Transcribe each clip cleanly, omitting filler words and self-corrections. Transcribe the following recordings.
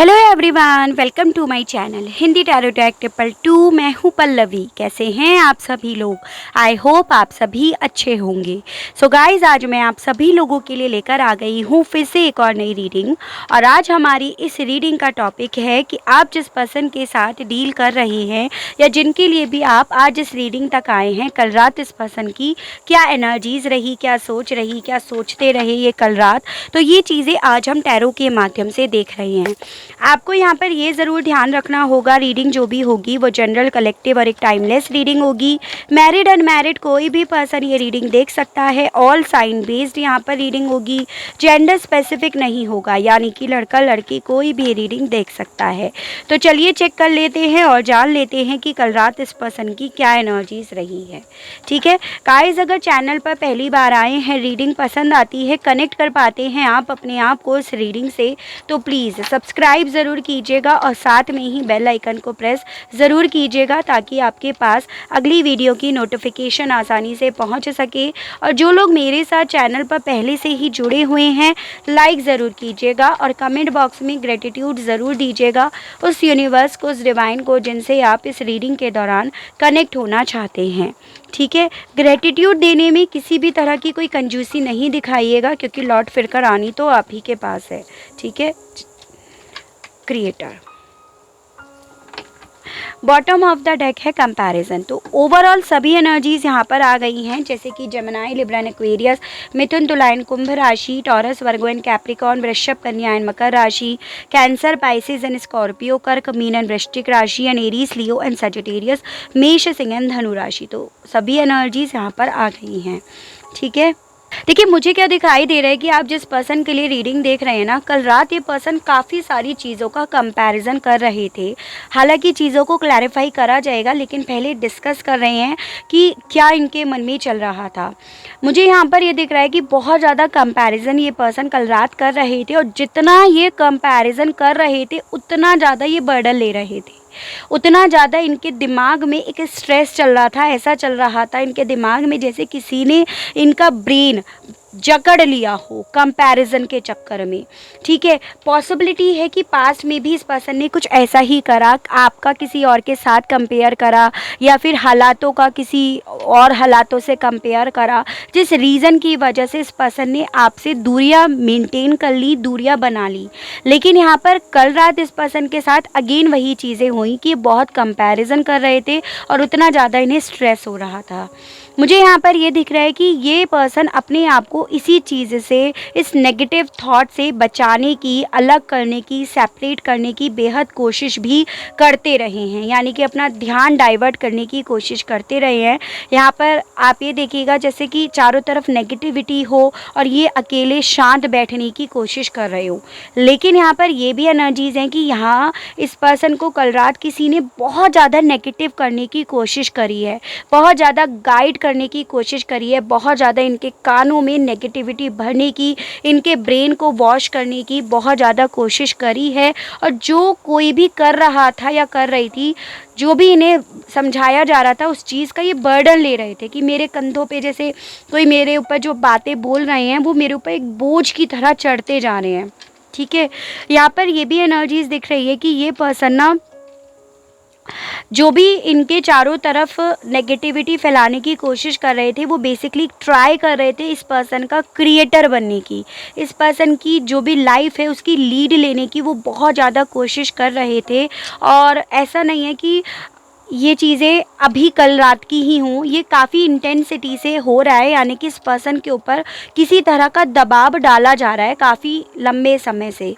Hello everyone, welcome to my channel Hindi tarot tag 222। मैं हूँ पल्लवी। कैसे हैं आप सभी लोग? आई होप आप सभी अच्छे होंगे। सो गाइज, आज मैं आप सभी लोगों के लिए लेकर आ गई हूँ फिर से एक और नई रीडिंग। और आज हमारी इस रीडिंग का टॉपिक है कि आप जिस पर्सन के साथ डील कर रहे हैं या जिनके लिए भी आप आज इस रीडिंग तक आए हैं, कल रात इस पर्सन की क्या एनर्जीज रही, क्या सोच रही, क्या सोचते रहे ये कल रात। तो ये चीज़ें आज हम टैरो के माध्यम से देख रहे हैं। आपको यहाँ पर ये ज़रूर ध्यान रखना होगा, रीडिंग जो भी होगी वो जनरल, कलेक्टिव और एक टाइमलेस रीडिंग होगी। मैरिड अनमैरिड कोई भी पर्सन ये रीडिंग देख सकता है। ऑल साइन बेस्ड यहाँ पर रीडिंग होगी, जेंडर स्पेसिफिक नहीं होगा, यानी कि लड़का लड़की कोई भी रीडिंग देख सकता है। तो चलिए चेक कर लेते हैं और जान लेते हैं कि कल रात इस पर्सन की क्या एनर्जीज रही है। ठीक है गाइस, अगर चैनल पर पहली बार आए हैं, रीडिंग पसंद आती है, कनेक्ट कर पाते हैं आप अपने आप को इस रीडिंग से, तो प्लीज़ सब्सक्राइब ज़रूर कीजिएगा और साथ में ही बेल आइकन को प्रेस ज़रूर कीजिएगा ताकि आपके पास अगली वीडियो की नोटिफिकेशन आसानी से पहुंच सके। और जो लोग मेरे साथ चैनल पर पहले से ही जुड़े हुए हैं, लाइक ज़रूर कीजिएगा और कमेंट बॉक्स में ग्रेटिट्यूड ज़रूर दीजिएगा उस यूनिवर्स को, उस डिवाइन को जिनसे आप इस रीडिंग के दौरान कनेक्ट होना चाहते हैं। ठीक है, ग्रेटिट्यूड देने में किसी भी तरह की कोई कंजूसी नहीं दिखाइएगा, क्योंकि लौट फिर कर आनी तो आप ही के पास है। ठीक है, creator. Bottom of the deck है कंपैरिजन। तो ओवरऑल सभी एनर्जीज यहाँ पर आ गई हैं, जैसे कि जेमिनी, लिब्रा एंड एक्वेरियस, मिथुन, तुला एंड कुंभ राशि, टॉरस, वर्गो एंड कैप्रिकॉर्न, वृषभ, कन्या एंड मकर राशि, कैंसर, पाइसेस एंड स्कॉर्पियो, कर्क, मीन एंड वृश्चिक राशि and Aries, Leo and Sagittarius, मेष, सिंह एंड धनु राशि। तो सभी एनर्जीज यहाँ पर आ गई हैं। ठीक है, देखिए मुझे क्या दिखाई दे रहा है कि आप जिस पर्सन के लिए रीडिंग देख रहे हैं ना, कल रात ये पर्सन काफ़ी सारी चीज़ों का कंपैरिजन कर रहे थे। हालांकि चीज़ों को क्लैरिफाई करा जाएगा, लेकिन पहले डिस्कस कर रहे हैं कि क्या इनके मन में चल रहा था। मुझे यहाँ पर ये दिख रहा है कि बहुत ज़्यादा कंपैरिजन ये पर्सन कल रात कर रहे थे, और जितना ये कंपैरिजन कर रहे थे उतना ज़्यादा ये बर्डन ले रहे थे, उतना ज़्यादा इनके दिमाग में एक स्ट्रेस चल रहा था। ऐसा चल रहा था इनके दिमाग में जैसे किसी ने इनका ब्रेन जकड़ लिया हो कंपैरिजन के चक्कर में। ठीक है, पॉसिबिलिटी है कि पास्ट में भी इस पर्सन ने कुछ ऐसा ही करा, आपका किसी और के साथ कंपेयर करा, या फिर हालातों का किसी और हालातों से कंपेयर करा, जिस रीज़न की वजह से इस पर्सन ने आपसे दूरियां मेंटेन कर ली, दूरियां बना ली। लेकिन यहाँ पर कल रात इस पर्सन के साथ अगेन वही चीज़ें हुई कि बहुत कंपैरिजन कर रहे थे और उतना ज़्यादा इन्हें स्ट्रेस हो रहा था। मुझे यहाँ पर ये दिख रहा है कि ये पर्सन अपने आप को इसी चीज़ से, इस नेगेटिव थॉट से बचाने की, अलग करने की, सेपरेट करने की बेहद कोशिश भी करते रहे हैं, यानी कि अपना ध्यान डाइवर्ट करने की कोशिश करते रहे हैं। यहाँ पर आप ये देखिएगा जैसे कि चारों तरफ नेगेटिविटी हो और ये अकेले शांत बैठने की कोशिश कर रहे हो। लेकिन यहाँ पर ये भी एनर्जीज़ हैं कि यहाँ इस पर्सन को कल रात किसी ने बहुत ज़्यादा नेगेटिव करने की कोशिश करी है, बहुत ज़्यादा गाइड करने की कोशिश करी है, बहुत ज़्यादा इनके कानों में नेगेटिविटी भरने की, इनके ब्रेन को वॉश करने की बहुत ज़्यादा कोशिश करी है। और जो कोई भी कर रहा था या कर रही थी, जो भी इन्हें समझाया जा रहा था, उस चीज़ का ये बर्डन ले रहे थे कि मेरे कंधों पे जैसे कोई मेरे ऊपर जो बातें बोल रहे हैं वो मेरे ऊपर एक बोझ की तरह चढ़ते जा रहे हैं। ठीक है, यहाँ पर ये भी एनर्जीज दिख रही है कि ये पर्सन ना, जो भी इनके चारों तरफ नेगेटिविटी फैलाने की कोशिश कर रहे थे, वो बेसिकली ट्राई कर रहे थे इस पर्सन का क्रिएटर बनने की, इस पर्सन की जो भी लाइफ है उसकी लीड लेने की वो बहुत ज़्यादा कोशिश कर रहे थे। और ऐसा नहीं है कि ये चीज़ें अभी कल रात की ही हों, ये काफ़ी इंटेंसिटी से हो रहा है, यानी कि इस पर्सन के ऊपर किसी तरह का दबाव डाला जा रहा है काफ़ी लंबे समय से।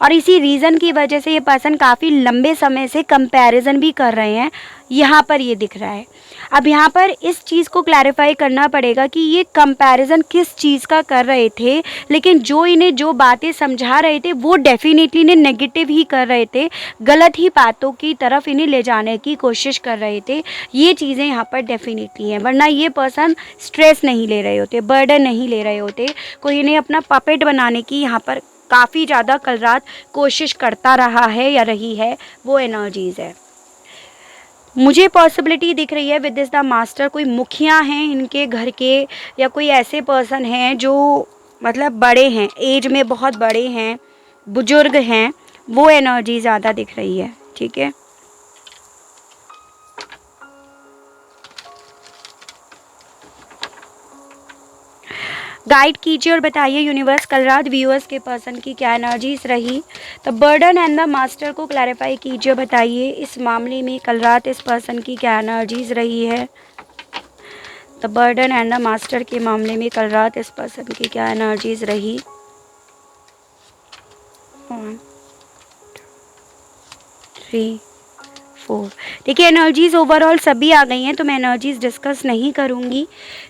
और इसी रीज़न की वजह से ये पर्सन काफ़ी लंबे समय से कंपैरिजन भी कर रहे हैं, यहाँ पर ये दिख रहा है। अब यहाँ पर इस चीज़ को क्लैरिफाई करना पड़ेगा कि ये कंपैरिजन किस चीज़ का कर रहे थे, लेकिन जो इन्हें जो बातें समझा रहे थे वो डेफिनेटली इन्हें नेगेटिव ही कर रहे थे, गलत ही बातों की तरफ इन्हें ले जाने की कोशिश कर रहे थे। ये चीज़ें यहाँ पर डेफिनेटली हैं, वरना ये पर्सन स्ट्रेस नहीं ले रहे होते, बर्डन नहीं ले रहे होते, कोई इन्हें अपना पपेट बनाने की यहाँ पर काफ़ी ज़्यादा कल रात कोशिश करता रहा है या रही है, वो एनर्जीज़ है। मुझे पॉसिबिलिटी दिख रही है विद दिस द मास्टर, कोई मुखिया हैं इनके घर के, या कोई ऐसे पर्सन हैं जो मतलब बड़े हैं, एज में बहुत बड़े हैं, बुजुर्ग हैं, वो एनर्जी ज़्यादा दिख रही है। ठीक है, गाइड कीजिए और बताइए यूनिवर्स कल रात व्यूअर्स के पर्सन की क्या एनर्जीज रही। The burden and the master को क्लैरिफाई कीजिए, बताइए इस मामले में कल रात इस पर्सन की क्या एनर्जीज रही है। The burden and the master के मामले में कल रात इस पर्सन की क्या एनर्जीज रही। 1 3 4। देखिए एनर्जीज़ ओवरऑल सभी आ गई हैं, तो मैं एनर्जीज़ डिस्कस नहीं करूँगी।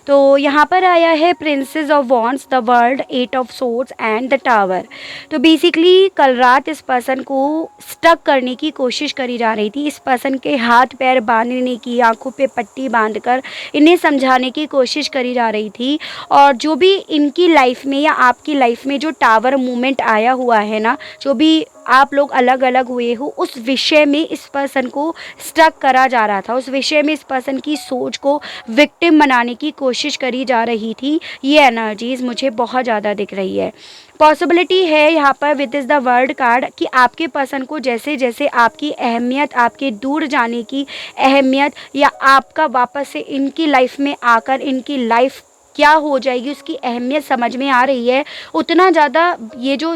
तो यहाँ पर आया है princess of wands, the world, 8 of swords and the tower. तो बेसिकली कल रात इस पर्सन को स्टक करने की कोशिश करी जा रही थी। इस पर्सन के हाथ पैर बांधने की, आंखों पे पट्टी बांधकर इन्हें समझाने की कोशिश करी जा रही थी। और जो भी इनकी लाइफ में या आपकी लाइफ में जो टावर मूवमेंट आया हुआ है ना, जो भी आप लोग अलग अलग हुए हो, उस विषय में इस पर्सन को स्टक करा जा रहा था। उस विषय में इस पर्सन की सोच को विक्टिम बनाने की कोशिश करी जा रही थी। ये एनर्जीज़ मुझे बहुत ज़्यादा दिख रही है। पॉसिबिलिटी है यहाँ पर with is the world card कि आपके पर्सन को जैसे जैसे आपकी अहमियत, आपके दूर जाने की अहमियत, या आपका वापस से इनकी लाइफ में आकर इनकी लाइफ क्या हो जाएगी उसकी अहमियत समझ में आ रही है, उतना ज़्यादा ये जो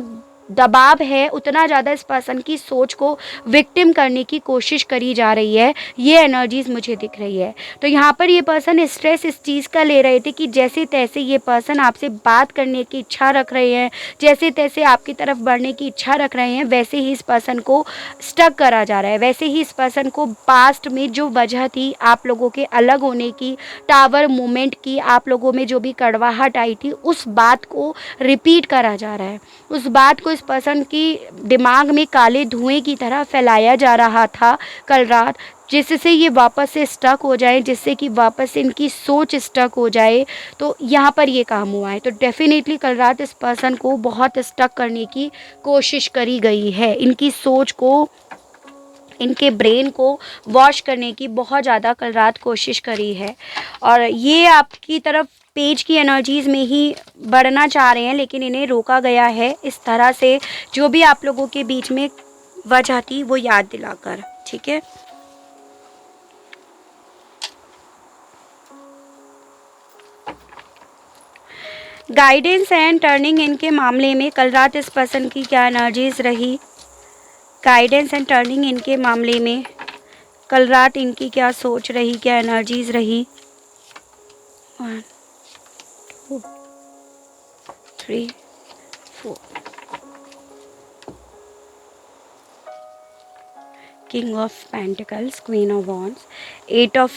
दबाव है, उतना ज़्यादा इस पर्सन की सोच को विक्टिम करने की कोशिश करी जा रही है। ये एनर्जीज़ मुझे दिख रही है। तो यहाँ पर ये पर्सन स्ट्रेस इस चीज़ का ले रहे थे कि जैसे तैसे ये पर्सन आपसे बात करने की इच्छा रख रहे हैं, जैसे तैसे आपकी तरफ बढ़ने की इच्छा रख रहे हैं, वैसे ही इस पर्सन को स्टक करा जा रहा है। वैसे ही इस पर्सन को पास्ट में जो वजह थी आप लोगों के अलग होने की, टावर मूवमेंट की, आप लोगों में जो भी कड़वाहट आई थी, उस बात को रिपीट करा जा रहा है। उस बात को इस पर्सन की दिमाग में काले धुएं की तरह फैलाया जा रहा था कल रात, जिससे ये वापस से स्टक हो जाए, जिससे कि वापस से इनकी सोच स्टक हो जाए। तो यहाँ पर ये काम हुआ है। तो डेफिनेटली कल रात इस पर्सन को बहुत स्टक करने की कोशिश करी गई है। इनकी सोच को, इनके ब्रेन को वॉश करने की बहुत ज़्यादा कल रात कोशिश करी है। और ये आपकी तरफ पेज की एनर्जीज़ में ही बढ़ना चाह रहे हैं, लेकिन इन्हें रोका गया है इस तरह से, जो भी आप लोगों के बीच में वजह थी वो याद दिलाकर। ठीक है, गाइडेंस एंड टर्निंग इनके मामले में कल रात इस पर्सन की क्या एनर्जीज़ रही। गाइडेंस एंड टर्निंग इनके मामले में कल रात इनकी क्या सोच रही, क्या एनर्जीज़ रही। 1 2 3 4। King of pentacles, queen of wands, 8 of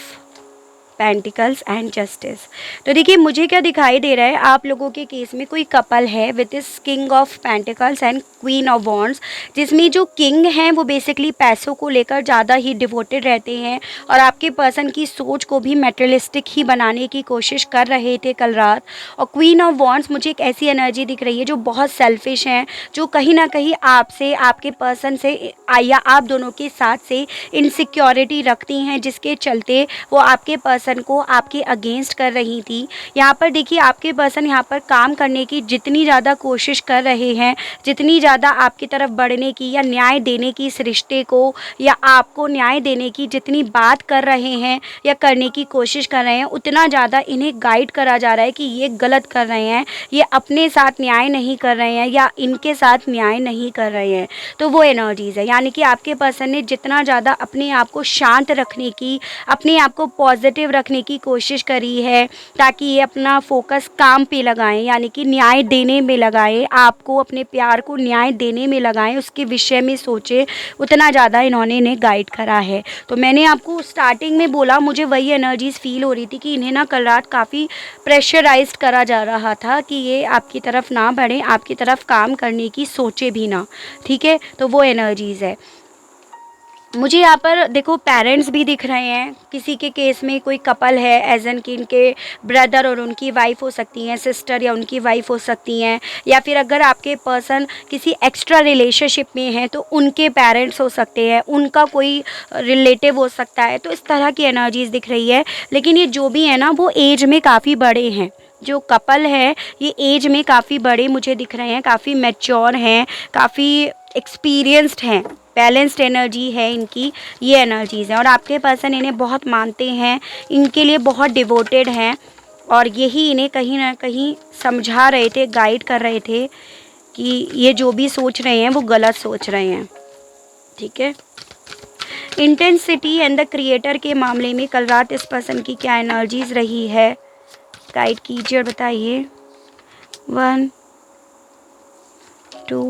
pentacles and justice. तो देखिए मुझे क्या दिखाई दे रहा है, आप लोगों के केस में कोई कपल है विद इस king of pentacles and queen of wands, जिसमें जो किंग हैं वो बेसिकली पैसों को लेकर ज़्यादा ही डिवोटेड रहते हैं और आपके पर्सन की सोच को भी मेटेरियलिस्टिक ही बनाने की कोशिश कर रहे थे कल रात। और क्वीन ऑफ वॉन्ड्स मुझे एक ऐसी एनर्जी दिख रही है जो बहुत सेल्फिश हैं, जो कहीं ना कहीं आपसे, आपके पर्सन से या आप दोनों के साथ से इनसिक्योरिटी रखती हैं, जिसके चलते वो आपके पर्सन को आपके अगेंस्ट कर रही थी। यहाँ पर देखिए आपके पर्सन यहाँ पर काम करने की जितनी ज़्यादा कोशिश कर रहे हैं, जितनी ज़्यादा आपकी तरफ बढ़ने की या न्याय देने की, इस रिश्ते को या आपको न्याय देने की जितनी बात कर रहे हैं या करने की कोशिश कर रहे हैं, उतना ज़्यादा इन्हें गाइड करा जा रहा है कि ये गलत कर रहे हैं, ये अपने साथ न्याय नहीं कर रहे हैं या इनके साथ न्याय नहीं कर रहे हैं। तो वो एनर्जीज़ है, यानी कि आपके पर्सन ने जितना ज़्यादा अपने आप को शांत रखने की, अपने आप को पॉजिटिव रखने की कोशिश करी है, ताकि ये अपना फोकस काम पे लगाएं, यानी कि न्याय देने में लगाएं, आपको अपने प्यार को न्याय देने में लगाएं, उसके विषय में सोचें, उतना ज़्यादा इन्होंने इन्हें गाइड करा है। तो मैंने आपको स्टार्टिंग में बोला, मुझे वही एनर्जीज़ फील हो रही थी कि इन्हें ना कल रात काफ़ी प्रेशराइज्ड करा जा रहा था कि ये आपकी तरफ ना बढ़े, आपकी तरफ काम करने की सोचे भी ना। ठीक है, तो वो एनर्जीज़ है। मुझे यहाँ पर देखो पेरेंट्स भी दिख रहे हैं, किसी के केस में कोई कपल है, एज एन कि इनके ब्रदर और उनकी वाइफ हो सकती हैं, सिस्टर या उनकी वाइफ हो सकती हैं, या फिर अगर आपके पर्सन किसी एक्स्ट्रा रिलेशनशिप में हैं तो उनके पेरेंट्स हो सकते हैं, उनका कोई रिलेटिव हो सकता है। तो इस तरह की एनर्जीज़ दिख रही है। लेकिन ये जो भी है ना, वो एज में काफ़ी बड़े हैं, जो कपल है ये एज में काफ़ी बड़े मुझे दिख रहे हैं, काफ़ी मैच्योर हैं, काफ़ी एक्सपीरियंस्ड हैं, बैलेंस्ड एनर्जी है इनकी, ये एनर्जीज़ हैं। और आपके पर्सन इन्हें बहुत मानते हैं, इनके लिए बहुत डिवोटेड हैं, और यही इन्हें कहीं ना कहीं समझा रहे थे, गाइड कर रहे थे कि ये जो भी सोच रहे हैं वो गलत सोच रहे हैं। ठीक है, इंटेंसिटी एंड द क्रिएटर के मामले में कल रात इस पर्सन की क्या एनर्जीज रही है, गाइड कीजिए और बताइए। 1 2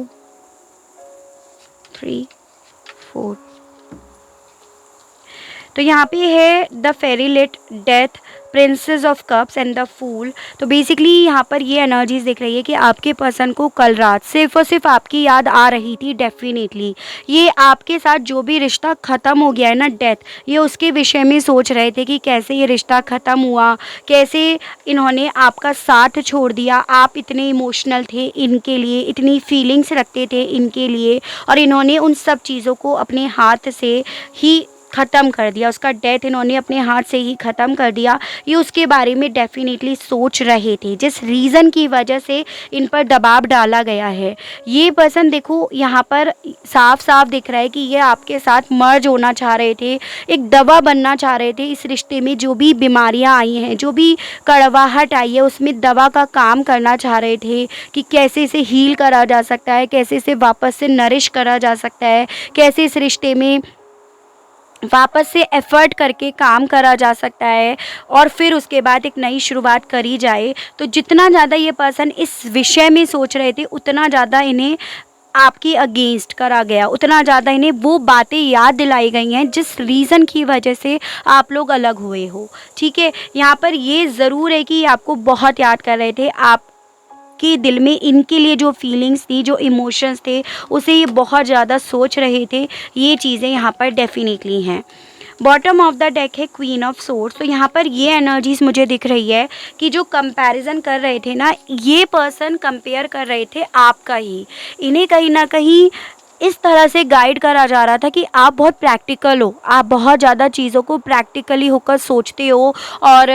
3 4। तो यहाँ पे है the fairy late death, princess of cups and the fool. तो बेसिकली यहाँ पर ये एनर्जीज दिख रही है कि आपके पर्सन को कल रात सिर्फ और सिर्फ आपकी याद आ रही थी। डेफिनेटली ये आपके साथ जो भी रिश्ता ख़त्म हो गया है ना, डेथ, ये उसके विषय में सोच रहे थे कि कैसे ये रिश्ता ख़त्म हुआ, कैसे इन्होंने आपका साथ छोड़ दिया। आप इतने इमोशनल थे इनके लिए, इतनी फीलिंग्स रखते थे इनके लिए, और इन्होंने उन सब चीज़ों को अपने हाथ से ही ख़त्म कर दिया। उसका डेथ इन्होंने अपने हाथ से ही ख़त्म कर दिया। ये उसके बारे में डेफिनेटली सोच रहे थे, जिस रीज़न की वजह से इन पर दबाव डाला गया है। ये पर्सन देखो यहाँ पर साफ साफ दिख रहा है कि ये आपके साथ मर्ज होना चाह रहे थे, एक दवा बनना चाह रहे थे। इस रिश्ते में जो भी बीमारियाँ आई हैं, जो भी कड़वाहट आई है, उसमें दवा का काम करना चाह रहे थे कि कैसे इसे हील करा जा सकता है, कैसे इसे वापस से नरिश करा जा सकता है, कैसे इस रिश्ते में वापस से एफ़र्ट करके काम करा जा सकता है, और फिर उसके बाद एक नई शुरुआत करी जाए। तो जितना ज़्यादा ये पर्सन इस विषय में सोच रहे थे, उतना ज़्यादा इन्हें आपके अगेंस्ट करा गया, उतना ज़्यादा इन्हें वो बातें याद दिलाई गई हैं जिस रीज़न की वजह से आप लोग अलग हुए हो। ठीक है, यहाँ पर ये ज़रूर है कि आपको बहुत याद कर रहे थे, आप के दिल में इनके लिए जो फीलिंग्स थी, जो इमोशंस थे, उसे ये बहुत ज़्यादा सोच रहे थे। ये चीज़ें यहाँ पर डेफिनेटली हैं। बॉटम ऑफ द डेक है क्वीन ऑफ सोर्ड्स। तो यहाँ पर ये एनर्जीज मुझे दिख रही है कि जो कंपैरिजन कर रहे थे ना, ये पर्सन कंपेयर कर रहे थे आपका ही। इन्हें कहीं ना कहीं इस तरह से गाइड करा जा रहा था कि आप बहुत प्रैक्टिकल हो, आप बहुत ज़्यादा चीज़ों को प्रैक्टिकली होकर सोचते हो, और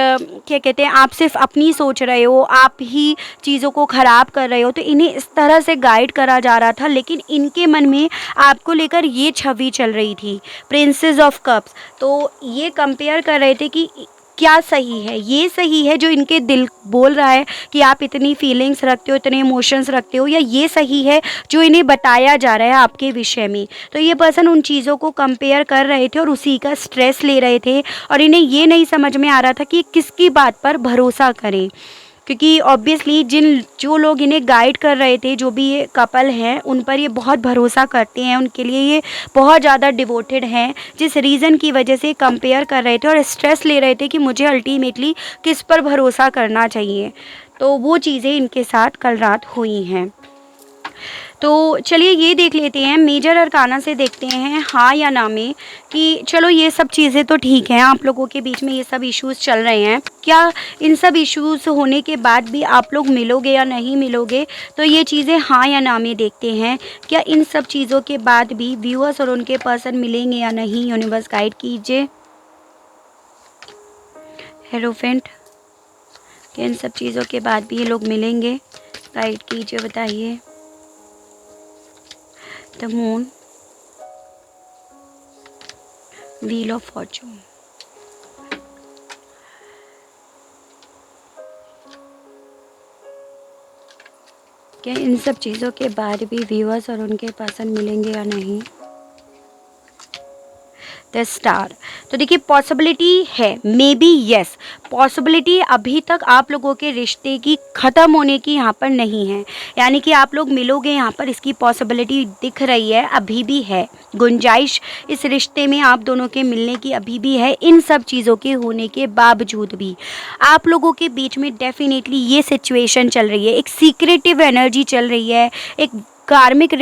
क्या कहते हैं, आप सिर्फ अपनी सोच रहे हो, आप ही चीज़ों को ख़राब कर रहे हो। तो इन्हें इस तरह से गाइड करा जा रहा था, लेकिन इनके मन में आपको लेकर ये छवि चल रही थी, प्रिंसेस ऑफ कप्स। तो ये कंपेयर कर रहे थे कि क्या सही है, ये सही है जो इनके दिल बोल रहा है कि आप इतनी फीलिंग्स रखते हो, इतने इमोशंस रखते हो, या ये सही है जो इन्हें बताया जा रहा है आपके विषय में। तो ये पर्सन उन चीज़ों को कंपेयर कर रहे थे और उसी का स्ट्रेस ले रहे थे, और इन्हें ये नहीं समझ में आ रहा था कि किसकी बात पर भरोसा करें, क्योंकि ऑब्वियसली जो लोग इन्हें गाइड कर रहे थे, जो भी ये कपल हैं, उन पर ये बहुत भरोसा करते हैं, उनके लिए ये बहुत ज़्यादा डिवोटेड हैं, जिस रीज़न की वजह से कंपेयर कर रहे थे और स्ट्रेस ले रहे थे कि मुझे अल्टीमेटली किस पर भरोसा करना चाहिए। तो वो चीज़ें इनके साथ कल रात हुई हैं। तो चलिए ये देख लेते हैं, मेजर अरकाना से देखते हैं हाँ या ना में, कि चलो ये सब चीज़ें तो ठीक हैं, आप लोगों के बीच में ये सब इश्यूज़ चल रहे हैं, क्या इन सब इश्यूज़ होने के बाद भी आप लोग मिलोगे या नहीं मिलोगे। तो ये चीज़ें हाँ या ना में देखते हैं, क्या इन सब चीज़ों के बाद भी व्यूअर्स और उनके पर्सन मिलेंगे या नहीं। यूनिवर्स गाइड कीजिए। हेरोफेंट, क्या इन सब चीज़ों के बाद भी ये लोग मिलेंगे, गाइड कीजिए, बताइए। The moon, wheel of Fortune. क्या इन सब चीज़ों के बाद भी व्यूअर्स और उनके पर्सन मिलेंगे या नहीं। The star. तो देखिए पॉसिबिलिटी है, मे बी यस, पॉसिबिलिटी अभी तक आप लोगों के रिश्ते की ख़त्म होने की यहाँ पर नहीं है, यानी कि आप लोग मिलोगे, यहाँ पर इसकी पॉसिबिलिटी दिख रही है, अभी भी है गुंजाइश इस रिश्ते में आप दोनों के मिलने की, अभी भी है। इन सब चीज़ों के होने के बावजूद भी आप लोगों के बीच में डेफिनेटली ये सिचुएशन चल रही है, एक सीक्रेटिव एनर्जी चल रही है, एक कार्मिक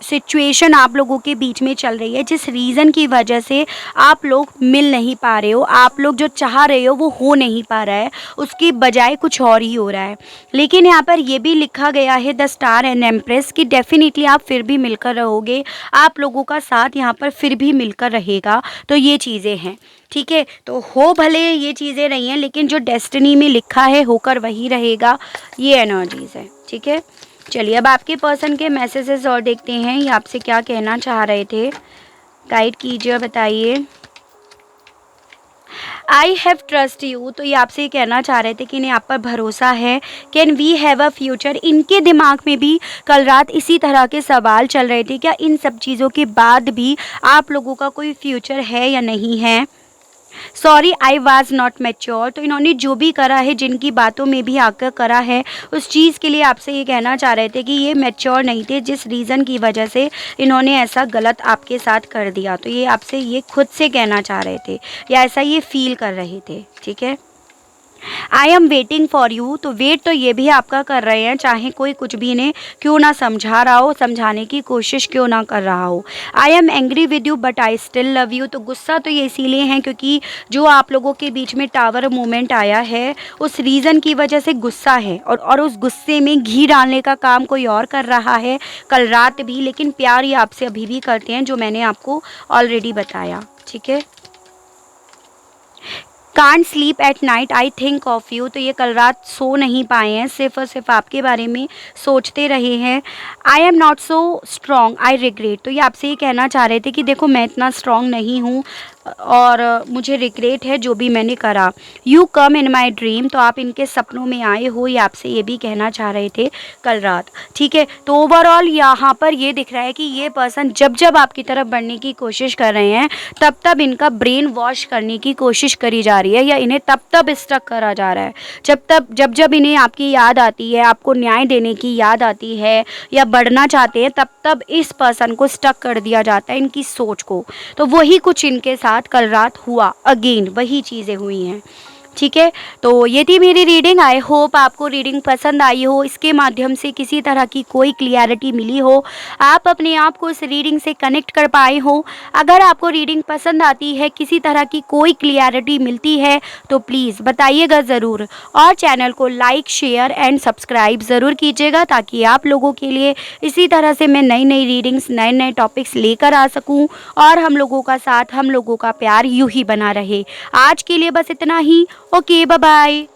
सिचुएशन आप लोगों के बीच में चल रही है, जिस रीज़न की वजह से आप लोग मिल नहीं पा रहे हो, आप लोग जो चाह रहे हो वो हो नहीं पा रहा है, उसकी बजाय कुछ और ही हो रहा है। लेकिन यहाँ पर ये भी लिखा गया है द स्टार एंड एम्प्रेस कि डेफिनेटली आप फिर भी मिलकर रहोगे, आप लोगों का साथ यहाँ पर फिर भी मिलकर रहेगा। तो ये चीज़ें हैं, ठीक है। तो हो भले ये चीज़ें नहीं हैं, लेकिन जो डेस्टिनी में लिखा है होकर वही रहेगा, ये एनर्जीज़ है, ठीक है। चलिए अब आपके पर्सन के मैसेजेस और देखते हैं, ये आपसे क्या कहना चाह रहे थे। गाइड कीजिए, बताइए। आई हैव ट्रस्ट यू, तो ये आपसे ये कहना चाह रहे थे कि इन्हें आप पर भरोसा है। Can we have a future, इनके दिमाग में भी कल रात इसी तरह के सवाल चल रहे थे, क्या इन सब चीज़ों के बाद भी आप लोगों का कोई फ्यूचर है या नहीं है। Sorry I was not mature, तो इन्होंने जो भी करा है, जिनकी बातों में भी आकर करा है, उस चीज़ के लिए आपसे ये कहना चाह रहे थे कि ये मैच्योर नहीं थे, जिस रीज़न की वजह से इन्होंने ऐसा गलत आपके साथ कर दिया। तो ये आपसे ये खुद से कहना चाह रहे थे या ऐसा ये फील कर रहे थे। ठीक है। I am waiting for you, तो वेट तो ये भी आपका कर रहे हैं, चाहे कोई कुछ भी इन्हें क्यों ना समझा रहा हो, समझाने की कोशिश क्यों ना कर रहा हो। I am angry with you but I still love you, तो गुस्सा तो ये इसीलिए है क्योंकि जो आप लोगों के बीच में टावर मोमेंट आया है, उस रीज़न की वजह से गुस्सा है, और उस गुस्से में घी डालने का काम कोई और कर रहा है कल रात भी, लेकिन प्यार ये आपसे अभी भी करते हैं, जो मैंने आपको ऑलरेडी बताया। ठीक है। Can't sleep at night I think of you, तो ये कल रात सो नहीं पाए हैं, सिर्फ और सिर्फ आपके बारे में सोचते रहे हैं। I am not so strong I regret, तो ये आपसे ये कहना चाह रहे थे कि देखो मैं इतना स्ट्रॉन्ग नहीं हूँ और मुझे रिग्रेट है जो भी मैंने करा। You come in my dream, तो आप इनके सपनों में आए हो, ये आपसे ये भी कहना चाह रहे थे कल रात। ठीक है। तो ओवरऑल यहाँ पर ये दिख रहा है कि ये पर्सन जब जब आपकी तरफ बढ़ने की कोशिश कर रहे हैं, तब तब इनका ब्रेन वॉश करने की कोशिश करी जा रही है, या इन्हें तब तब स्टक करा जा रहा है। जब जब इन्हें आपकी याद आती है, आपको न्याय देने की याद आती है या बढ़ना चाहते हैं, तब तब इस पर्सन को स्टक कर दिया जाता है, इनकी सोच को। तो वही कुछ इनके साथ कल रात हुआ, अगेन वही चीज़ें हुई हैं। ठीक है। तो ये थी मेरी रीडिंग। आई होप आपको रीडिंग पसंद आई हो, इसके माध्यम से किसी तरह की कोई क्लियरिटी मिली हो, आप अपने आप को इस रीडिंग से कनेक्ट कर पाए हो। अगर आपको रीडिंग पसंद आती है, किसी तरह की कोई क्लियरिटी मिलती है, तो प्लीज़ बताइएगा ज़रूर, और चैनल को लाइक शेयर एंड सब्सक्राइब ज़रूर कीजिएगा, ताकि आप लोगों के लिए इसी तरह से मैं नई नई रीडिंग्स, नए नए टॉपिक्स लेकर आ सकूं, और हम लोगों का साथ, हम लोगों का प्यार यूं ही बना रहे। आज के लिए बस इतना ही। Okay, bye bye.